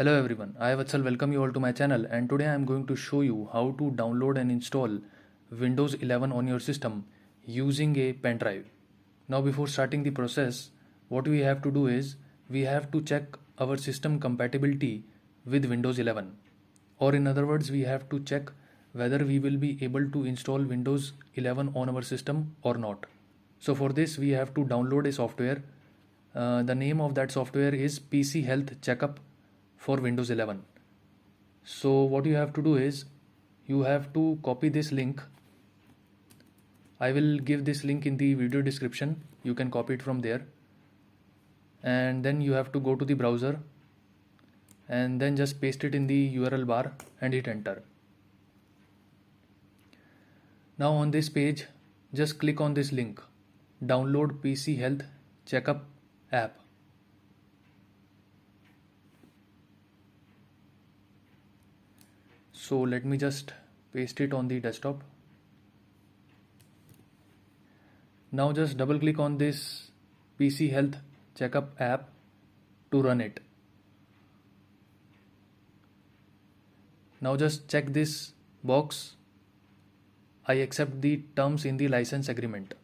Hello everyone, I Vatsal welcome you all to my channel, and today I am going to show you how to download and install Windows 11 on your system using a pen drive. Now before starting the process, what we have to do is we have to check our system compatibility with Windows 11, or in other words we have to check whether we will be able to install Windows 11 on our system or not. So for this we have to download a software. The name of that software is PC Health Checkup for Windows 11. So what you have to do is you have to copy this link. I will give this link in the video description. You can copy it from there, and then you have to go to the browser and then just paste it in the URL bar and hit enter. Now on this page, just click on this link, download PC Health Checkup app. So let me just paste it on the desktop. Now just double click on this PC Health Checkup app to run it. Now just check this box, I accept the terms in the license agreement,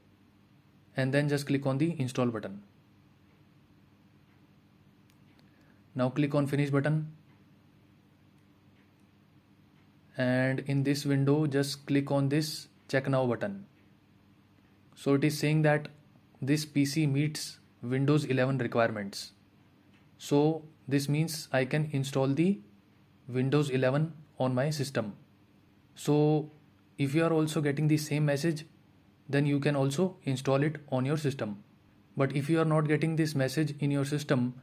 and then just click on the install button. Now click on finish button, and in this window just click on this check now button. So it is saying that this PC meets Windows 11 requirements. So this means I can install the Windows 11 on my system. So if you are also getting the same message, then you can also install it on your system. But if you are not getting this message in your system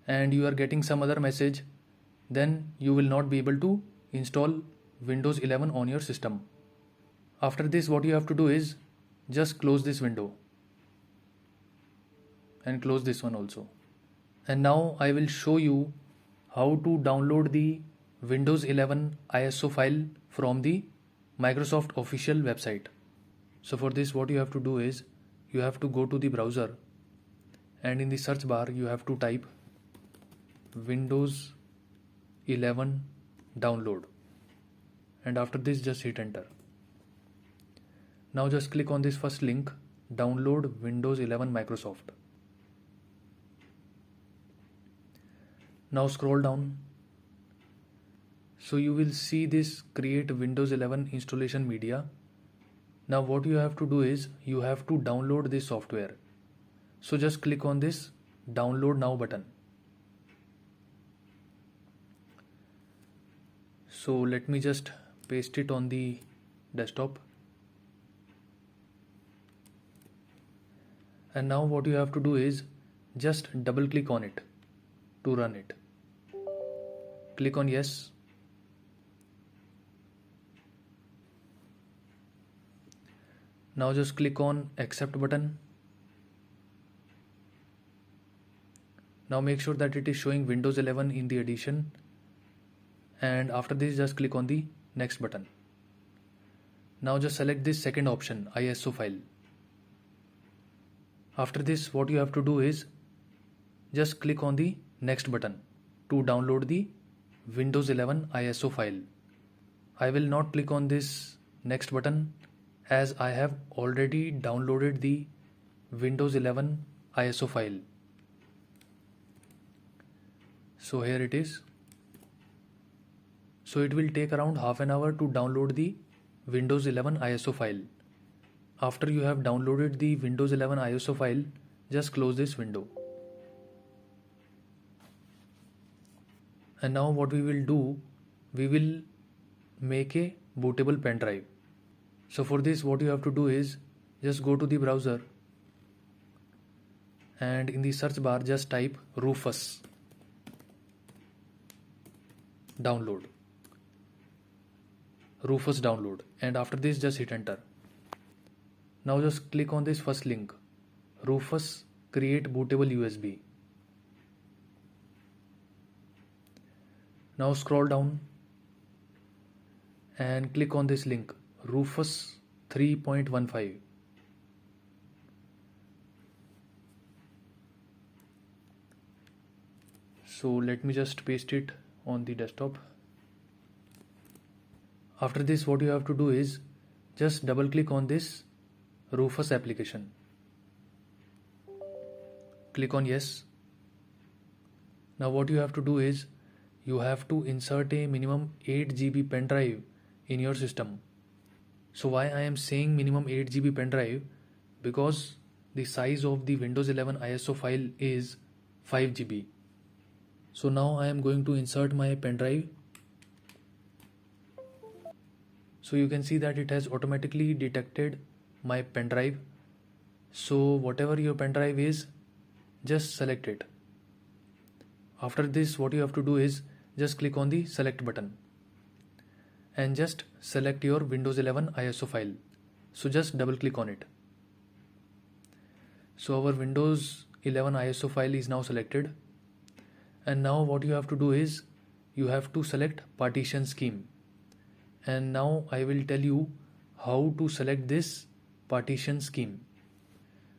and you are getting some other message, then you will not be able to install Windows 11 on your system. After this, what you have to do is just close this window and close this one also. And now I will show you how to download the Windows 11 ISO file from the Microsoft official website. So for this, what you have to do is you have to go to the browser, and in the search bar you have to type Windows 11 download, and after this just hit enter. Now just click on this first link, download Windows 11 Microsoft. Now scroll down. So you will see this create Windows 11 installation media. Now what you have to do is you have to download this software. So just click on this download now button. So let me just paste it on the desktop. And now what you have to do is just double click on it to run it. Click on yes. Now just click on accept button. Now make sure that it is showing Windows 11 in the edition, and after this just click on the next button. Now just select this second option, ISO file. After this, what you have to do is just click on the next button to download the Windows 11 ISO file. I will not click on this next button as I have already downloaded the Windows 11 ISO file. So here it is. So it will take around half an hour to download the Windows 11 ISO file. After you have downloaded the Windows 11 ISO file, just close this window. And now what we will do, we will make a bootable pen drive. So for this, what you have to do is just go to the browser, and in the search bar just type Rufus download, Rufus download, and after this just hit enter. Now just click on this first link, Rufus create bootable USB. Now scroll down and click on this link, Rufus 3.15. So let me just paste it on the desktop. After this, what you have to do is just double click on this Rufus application. Click on yes. Now what you have to do is you have to insert a minimum 8 GB pen drive in your system. So why I am saying minimum 8 GB pen drive? Because the size of the Windows 11 ISO file is 5 GB. So now I am going to insert my pen drive. So you can see that it has automatically detected my pen drive. So whatever your pen drive is, just select it. After this, what you have to do is just click on the select button and just select your Windows 11 ISO file. So just double click on it. So our Windows 11 ISO file is now selected. And now what you have to do is you have to select partition scheme. And now I will tell you how to select this partition scheme.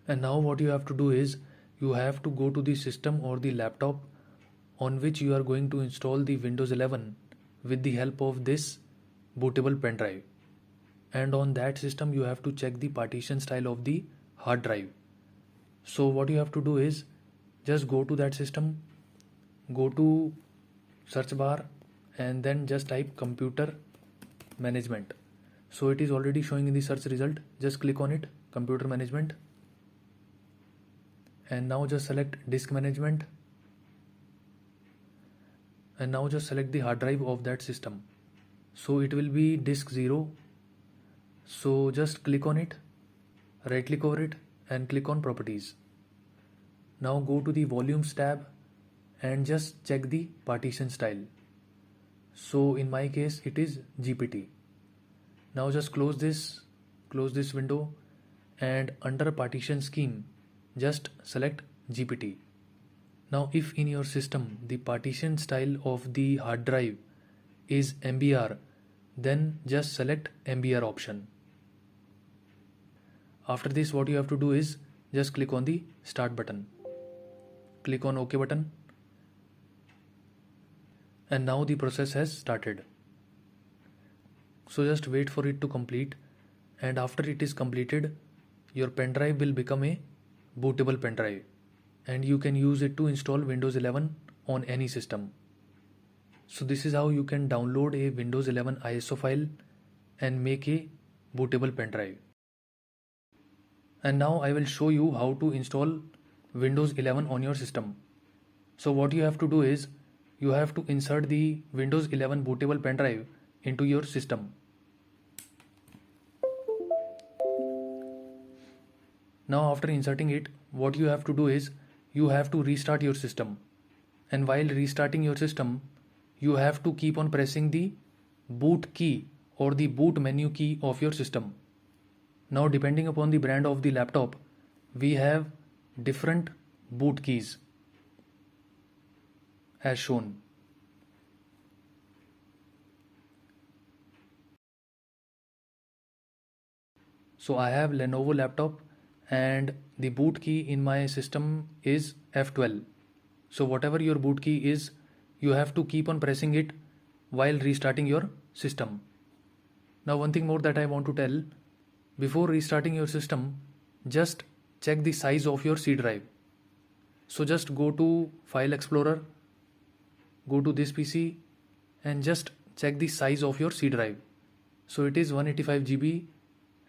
And now what you have to do is you have to go to the system or the laptop on which you are going to install the Windows 11 with the help of this bootable pen drive. And on that system you have to check the partition style of the hard drive. So what you have to do is just go to that system, go to search bar and then just type computer management. So it is already showing in the search result. Just click on it, computer management, and now just select disk management, and now just select the hard drive of that system. So it will be disk 0. So just click on it, right click over it and click on properties. Now go to the volumes tab and just check the partition style. So in my case it is GPT. Now just close this window, and under partition scheme just select GPT. Now if in your system the partition style of the hard drive is MBR, then just select MBR option. After this, what you have to do is just click on the start button, click on OK button, and now the process has started. So just wait for it to complete, and after it is completed, your pen drive will become a bootable pen drive and you can use it to install Windows 11 on any system. So this is how you can download a Windows 11 ISO file and make a bootable pen drive. And now I will show you how to install Windows 11 on your system. So what you have to do is you have to insert the Windows 11 bootable pen drive into your system. Now after inserting it, what you have to do is you have to restart your system. And while restarting your system, you have to keep on pressing the boot key or the boot menu key of your system. Now depending upon the brand of the laptop, we have different boot keys as shown. So I have Lenovo laptop and the boot key in my system is F12. So whatever your boot key is, you have to keep on pressing it while restarting your system. Now one thing more that I want to tell, before restarting your system, just check the size of your C drive. So just go to File Explorer, go to this PC and just check the size of your C drive. So it is 185 GB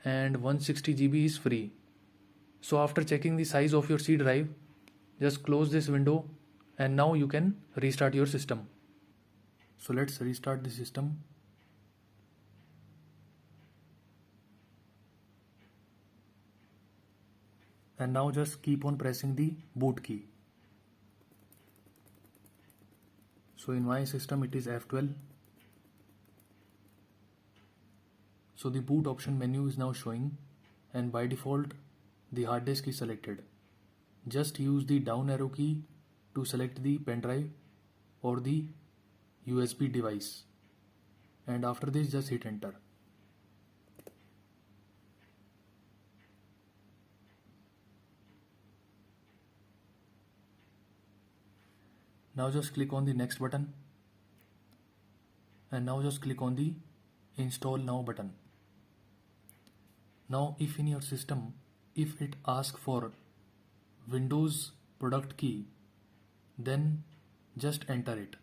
and 160 GB is free. So after checking the size of your C drive, just close this window and now you can restart your system. So let's restart the system. And now just keep on pressing the boot key. So in my system it is F12. So the boot option menu is now showing, and by default the hard disk is selected. Just use the down arrow key to select the pen drive or the USB device, and after this just hit enter. Now just click on the next button and now just click on the install now button. Now if in your system, if it asks for Windows product key, then just enter it.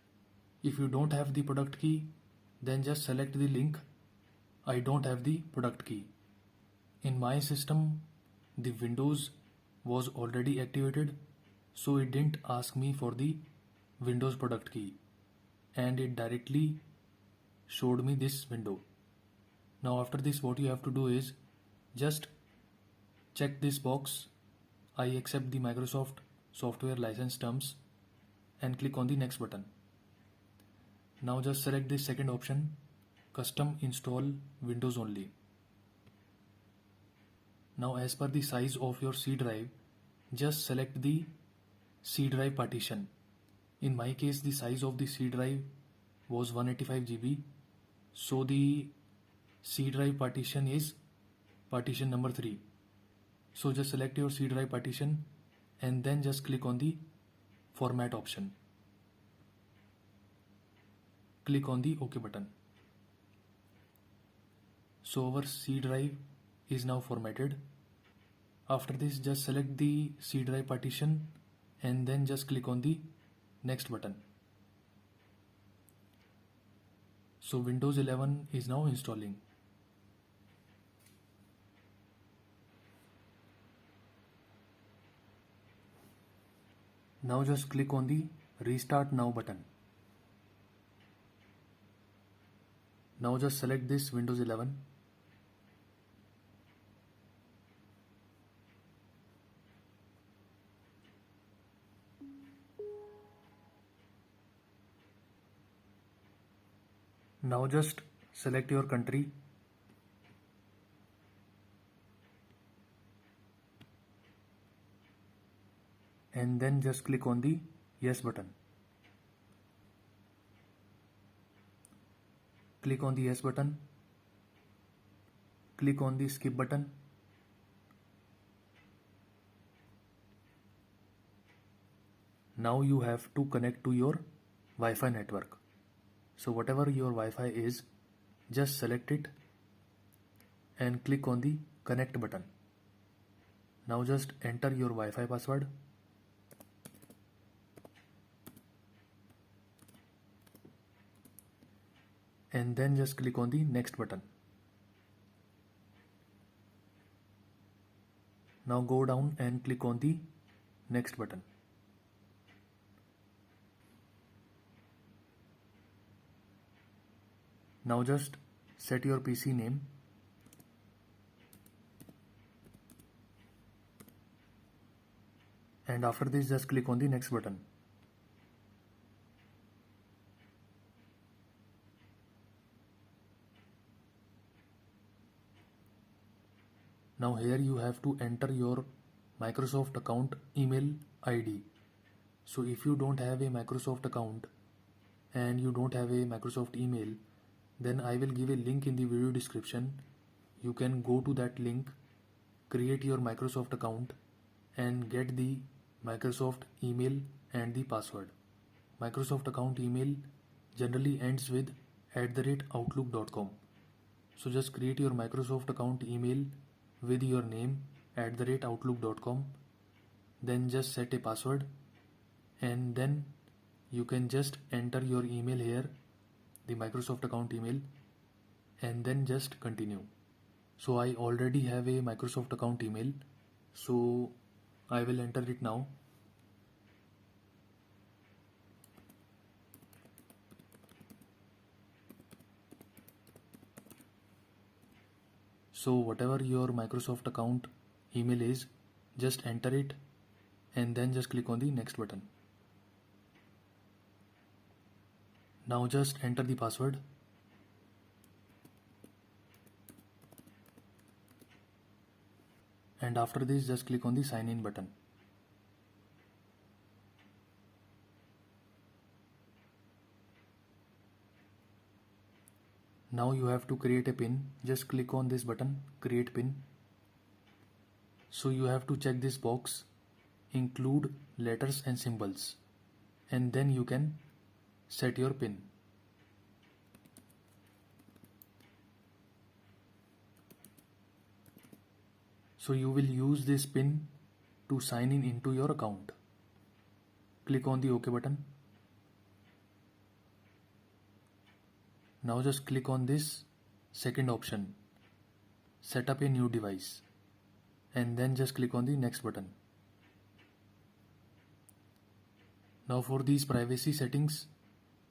If you don't have the product key, then just select the link I don't have the product key. In my system, the Windows was already activated, so it didn't ask me for the Windows product key, and it directly showed me this window. Now after this, what you have to do is just check this box, I accept the Microsoft software license terms, and click on the next button. Now just select this second option, custom install Windows only. Now as per the size of your C drive, just select the C drive partition. In my case, the size of the C drive was 185 GB, so the C drive partition is partition number 3. So just select your C drive partition and then just click on the format option. Click on the OK button. So our C drive is now formatted. After this, just select the C drive partition and then just click on the next button. So Windows 11 is now installing. Now just click on the restart now button. Now just select this Windows 11. Now just select your country. And then just click on the yes button. Click on the yes button. Click on the skip button. Now you have to connect to your Wi-Fi network. So whatever your Wi-Fi is, just select it and click on the connect button. Now just enter your Wi-Fi password. And then just click on the next button. Now go down and click on the next button. Now just set your PC name. And after this, just click on the next button. Now here you have to enter your Microsoft account email ID. So if you don't have a Microsoft account and you don't have a Microsoft email, then I will give a link in the video description. You can go to that link, create your Microsoft account and get the Microsoft email and the password. Microsoft account email generally ends with @outlook.com. So just create your Microsoft account email with your name @outlook.com. Then just set a password and then you can just enter your email here, the Microsoft account email, and then just continue. So I already have a Microsoft account email, so I will enter it now. So whatever your Microsoft account email is, just enter it and then just click on the next button. Now just enter the password. And after this, just click on the sign in button. Now you have to create a pin. Just click on this button, create pin. So you have to check this box, include letters and symbols, and then you can set your pin. So you will use this pin to sign in into your account. Click on the OK button. Now just click on this second option, set up a new device, and then just click on the next button. Now for these privacy settings,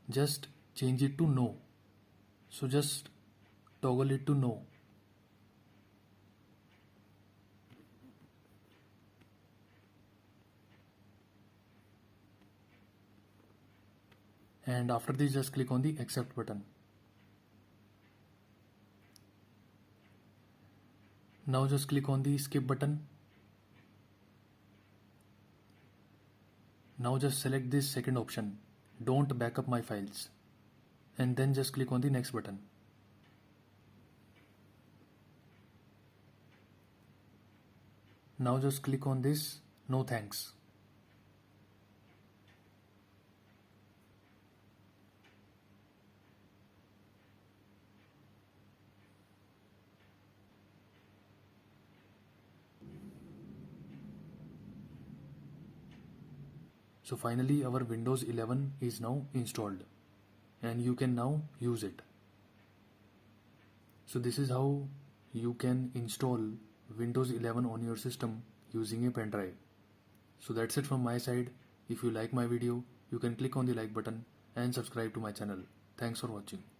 just change it to no. So just toggle it to no. And after this, just click on the accept button. Now just click on the skip button. Now just select this second option, don't backup my files, and then just click on the next button. Now just click on this no thanks. So finally our Windows 11 is now installed and you can now use it. So this is how you can install Windows 11 on your system using a pen drive. So that's it from my side. If you like my video, you can click on the like button and subscribe to my channel. Thanks for watching.